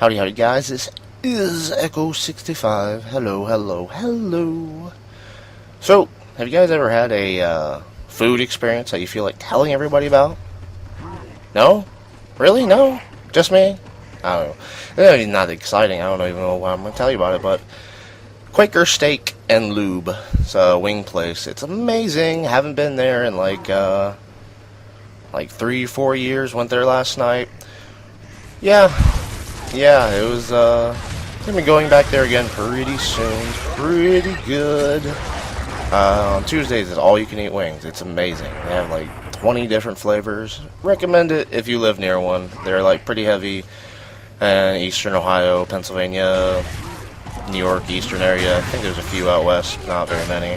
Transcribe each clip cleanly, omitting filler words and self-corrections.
Howdy, howdy, guys. This is Echo65. Hello, hello, hello. So, have you guys ever had a food experience that you feel like telling everybody about? No? Really? No? Just me? I don't know. It's not exciting. I don't even know why I'm going to tell you about it, but Quaker Steak and Lube. It's a wing place. It's amazing. Haven't been there in like 3-4 years. Went there last night. Yeah, it was, gonna be going back there again pretty soon. Pretty good. On Tuesdays, it's all-you-can-eat wings. It's amazing. They have, like, 20 different flavors. Recommend it if you live near one. They're, like, pretty heavy in Eastern Ohio, Pennsylvania, New York, Eastern area. I think there's a few out west, not very many.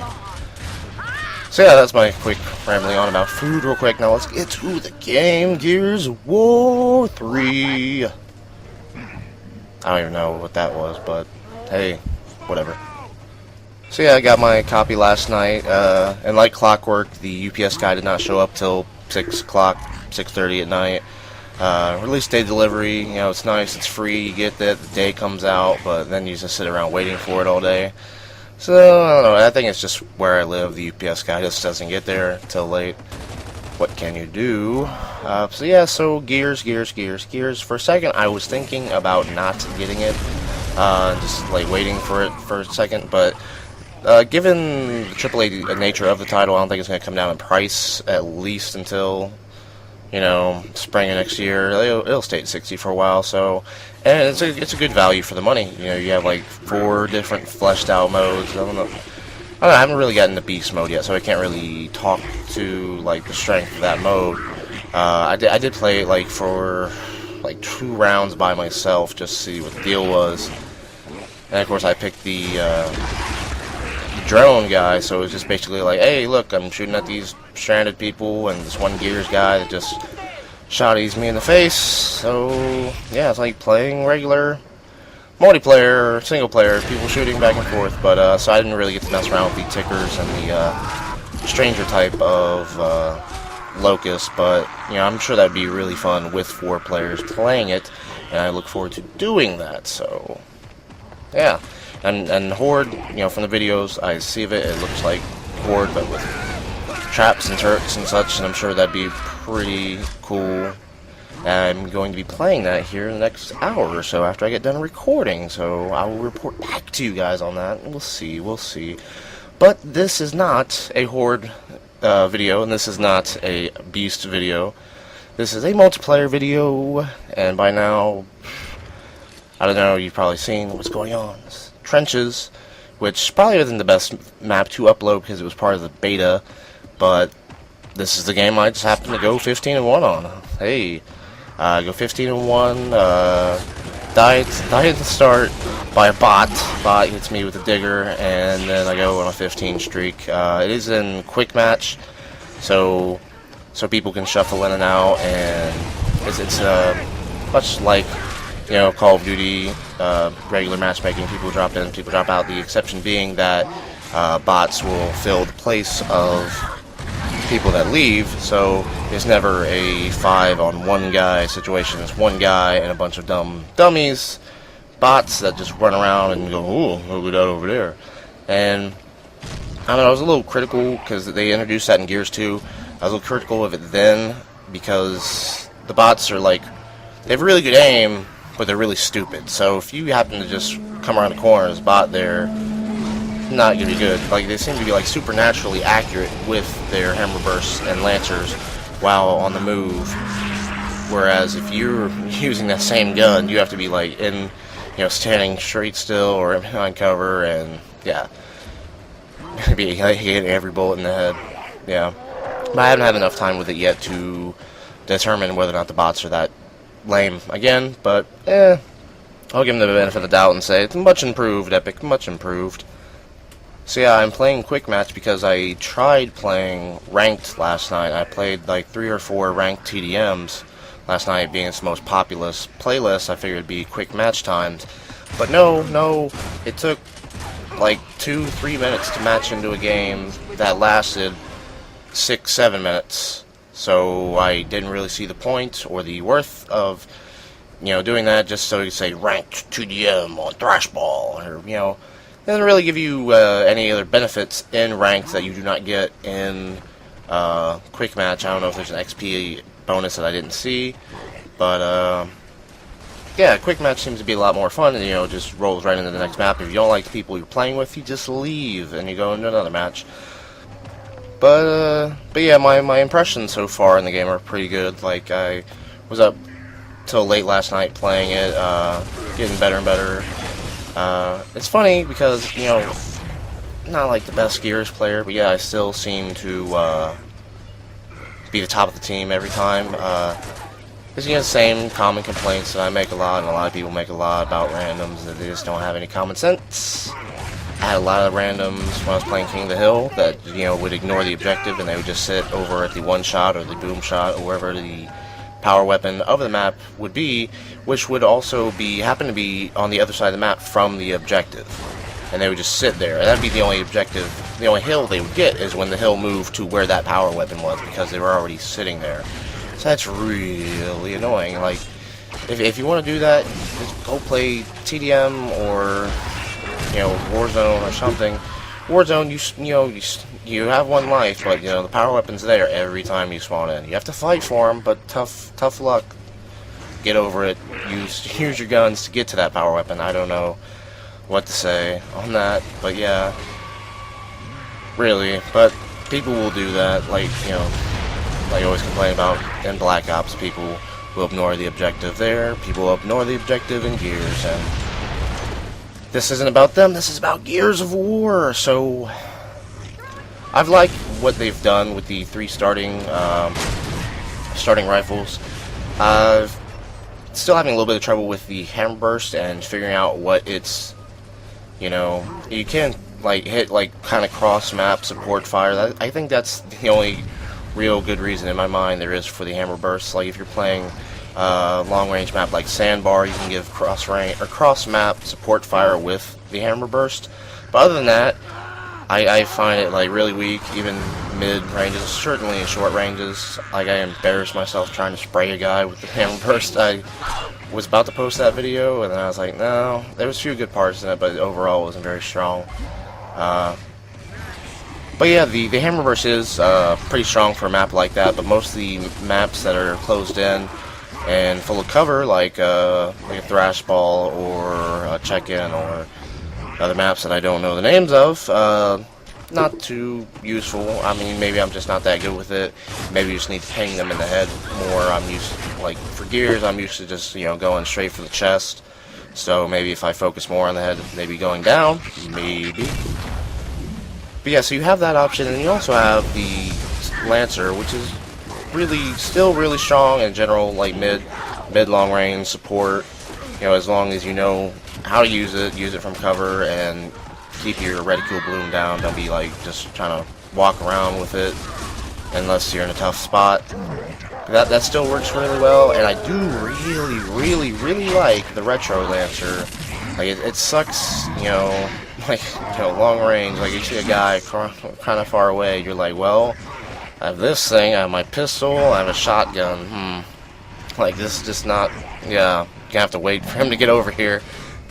So, yeah, that's my quick rambling on about food real quick. Now, let's get to the game. Gears of War 3. I don't even know what that was, but hey, whatever. So yeah, I got my copy last night, and like clockwork, the UPS guy did not show up till 6 o'clock, 6:30 at night. Release day delivery, you know, it's nice, it's free, you get that, the day comes out, but then you just sit around waiting for it all day. So, I don't know, I think it's just where I live, the UPS guy just doesn't get there till late. What can you do? So yeah, so gears. For a second, I was thinking about not getting it, just like waiting for it for a second, but given the AAA nature of the title, I don't think it's going to come down in price, at least until, you know, spring of next year. It'll stay at 60 for a while, so, and it's a good value for the money. You know, you have like 4 different fleshed out modes. I don't know, I haven't really gotten to beast mode yet, so I can't really talk to like the strength of that mode. I did play it like for like 2 rounds by myself just to see what the deal was, and of course I picked the drone guy, so it was just basically like, hey, look, I'm shooting at these stranded people, and this one gears guy that just shotties me in the face. So yeah, it's like playing regular multiplayer, single player, people shooting back and forth, but so I didn't really get to mess around with the tickers and the stranger type of locust, but you know, I'm sure that'd be really fun with 4 players playing it, and I look forward to doing that. So yeah, and Horde, you know, from the videos I see of it, it looks like Horde but with traps and turrets and such, and I'm sure that'd be pretty cool. I'm going to be playing that here in the next hour or so after I get done recording, so I will report back to you guys on that. We'll see. But this is not a Horde video, and this is not a Beast video. This is a multiplayer video, and by now, I don't know, you've probably seen what's going on. It's Trenches, which probably isn't the best map to upload because it was part of the beta, but this is the game I just happened to go 15-1 on. Hey. Go 15-1, died at the start by a bot. Bot hits me with a digger, and then I go on a 15 streak. It is in quick match, so people can shuffle in and out, and it's much like, you know, Call of Duty, regular matchmaking. People drop in, people drop out. The exception being that bots will fill the place of people that leave, so it's never a 5-on-1 guy situation. It's one guy and a bunch of dummies, bots that just run around and go, ooh, look at that over there. And I don't know, I was a little critical because they introduced that in Gears 2. I was a little critical of it then because the bots are like, they have really good aim, but they're really stupid. So if you happen to just come around the corner as a bot there, not gonna be good. Like, they seem to be like supernaturally accurate with their hammer bursts and lancers while on the move, whereas if you're using that same gun, you have to be like in, you know, standing straight still or behind cover, and yeah, be hitting every bullet in the head. Yeah, but I haven't had enough time with it yet to determine whether or not the bots are that lame again, but I'll give them the benefit of the doubt and say it's much improved, Epic, much improved. So yeah, I'm playing quick match because I tried playing ranked last night. I played like 3 or 4 ranked TDMs last night, being its most populous playlist. I figured it'd be quick match times, but no, it took like 2-3 minutes to match into a game that lasted 6-7 minutes. So I didn't really see the point or the worth of doing that just so you say ranked TDM on Thrashball, or doesn't really give you any other benefits in ranked that you do not get in quick match. I don't know if there's an XP bonus that I didn't see, but yeah, quick match seems to be a lot more fun, and just rolls right into the next map. If you don't like the people you're playing with, you just leave and you go into another match. But yeah, my impressions so far in the game are pretty good. Like, I was up till late last night playing it, getting better and better. It's funny because, not like the best Gears player, but yeah, I still seem to be the top of the team every time. It's the same common complaints that I make a lot, and a lot of people make a lot about randoms, that they just don't have any common sense. I had a lot of randoms when I was playing King of the Hill that, would ignore the objective, and they would just sit over at the one shot or the boom shot or wherever the power weapon of the map would be, which would also happen to be on the other side of the map from the objective. And they would just sit there. And that'd be the only objective, the only hill they would get is when the hill moved to where that power weapon was, because they were already sitting there. So that's really annoying. Like, if you want to do that, just go play TDM or Warzone or something. Warzone, you have one life, but the power weapon's there every time you spawn in. You have to fight for them, but tough luck. Get over it. Use your guns to get to that power weapon. I don't know what to say on that, but yeah, really. But people will do that, like I always complain about in Black Ops. People will ignore the objective there. People will ignore the objective in Gears, and this isn't about them, this is about Gears of War. So I've liked what they've done with the 3 starting rifles. Still having a little bit of trouble with the hammer burst and figuring out what it's, you can hit kind of cross map support fire. I think that's the only real good reason in my mind there is for the hammer burst. Like, if you're playing long range map like Sandbar, you can give cross map support fire with the hammer burst. But other than that, I find it really weak, even mid ranges, certainly in short ranges. Like, I embarrassed myself trying to spray a guy with the hammer burst. I was about to post that video, and then I was like, no, there was a few good parts in it, but overall it wasn't very strong. But yeah, the hammer burst is pretty strong for a map like that, but most of the maps that are closed in and full of cover, like a Thrashball or a Check-In or other maps that I don't know the names of, not too useful. I mean, maybe I'm just not that good with it. Maybe you just need to ping them in the head more. I'm used to, like, for Gears, I'm used to just, going straight for the chest. So maybe if I focus more on the head, maybe going down, maybe. But yeah, so you have that option, and you also have the Lancer, which is still really strong in general, like mid long range support. As long as you know how to use it from cover, and keep your reticule bloom down. Don't be just trying to walk around with it unless you're in a tough spot. That still works really well, and I do really like the retro Lancer. Like, it sucks, long range. Like, you see a guy kind of far away, you're like, well, I have this thing, I have my pistol, I have a shotgun. Like, this is just not. Yeah, you're gonna have to wait for him to get over here.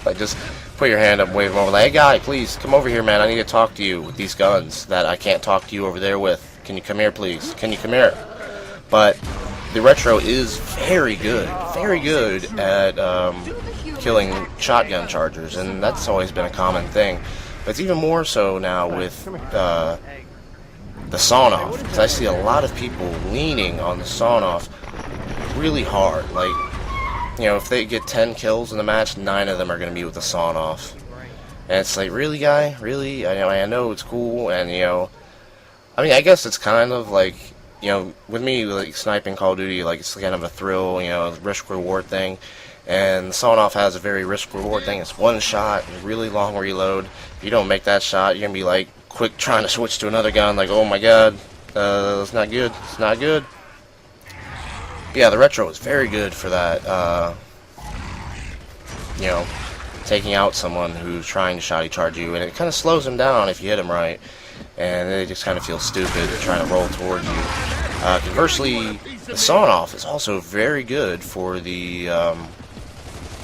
Like, just put your hand up, wave him over. Like, hey guy, please come over here, man. I need to talk to you with these guns that I can't talk to you over there with. Can you come here, please? Can you come here? But the retro is very good at killing shotgun chargers, and that's always been a common thing. But it's even more so now with the sawn-off, because I see a lot of people leaning on the sawn-off really hard. Like, if they get 10 kills in the match, 9 of them are going to be with the sawn-off. And it's like, really, guy? Really? I know it's cool, and, I mean, I guess it's kind of like, with me, like, sniping Call of Duty, like, it's kind of a thrill, risk-reward thing. And the sawn-off has a very risk-reward thing. It's one shot, really long reload. If you don't make that shot, you're going to be, like, quick trying to switch to another gun, like, oh my god, it's not good, it's not good. But yeah, the retro is very good for that, taking out someone who's trying to shotty charge you, and it kind of slows them down if you hit them right, and they just kind of feel stupid trying to roll toward you. Conversely, the sawn-off is also very good for the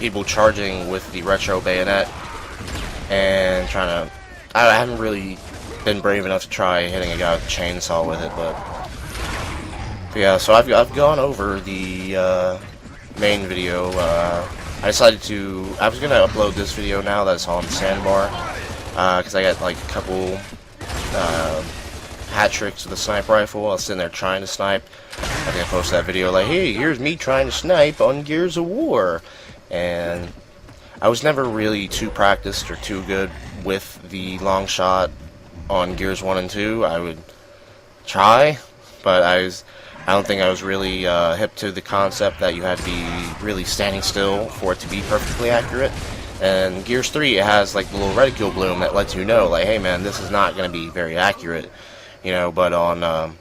people charging with the retro bayonet and trying to. I haven't really been brave enough to try hitting a guy with a chainsaw with it, but yeah. So I've gone over the main video. I decided I was gonna upload this video now that's on the sandbar, because I got like a couple hat tricks with a sniper rifle. I was sitting there trying to snipe. I think I posted that video like, hey, here's me trying to snipe on Gears of War. And I was never really too practiced or too good with the Longshot on Gears 1 and 2. I would try, but I don't think I was really hip to the concept that you had to be really standing still for it to be perfectly accurate. And Gears 3, it has like the little reticule bloom that lets you know, like, hey man, this is not going to be very accurate. You know, but on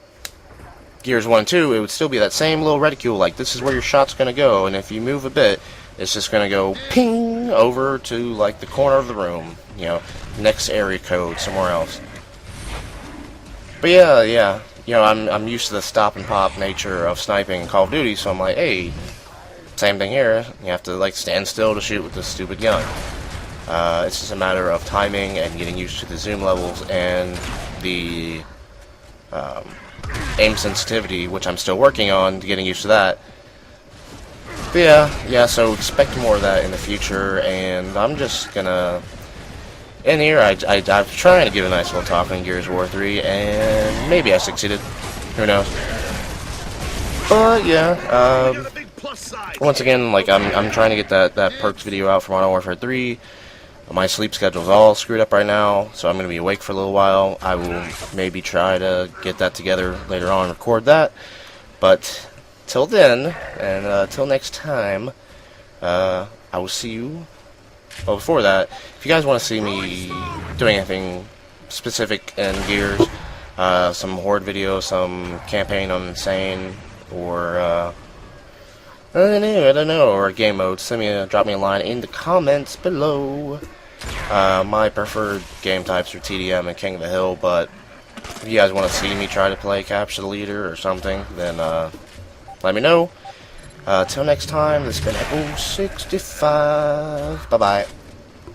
Gears 1 and 2, it would still be that same little reticule, like, this is where your shot's going to go, and if you move a bit, it's just going to go ping over to, like, the corner of the room, you know, next area code, somewhere else. But yeah, you know, I'm used to the stop and pop nature of sniping in Call of Duty, so I'm like, hey, same thing here, you have to, like, stand still to shoot with this stupid gun. It's just a matter of timing and getting used to the zoom levels and the aim sensitivity, which I'm still working on, getting used to that. But yeah, so expect more of that in the future, and I'm just gonna in here. I'm trying to give a nice little talk on Gears of War 3, and maybe I succeeded. Who knows? But yeah, once again, like I'm trying to get that perks video out for Modern Warfare 3. My sleep schedule's all screwed up right now, so I'm going to be awake for a little while. I will maybe try to get that together later on and record that. But till then, and till next time, I will see you. Well, before that, if you guys want to see me doing anything specific in Gears, some Horde videos, some campaign on Insane, or I don't know, or a game mode, drop me a line in the comments below. My preferred game types are TDM and King of the Hill, but if you guys want to see me try to play Capture the Leader or something, then let me know. Till next time, this has been episode 65. Bye-bye.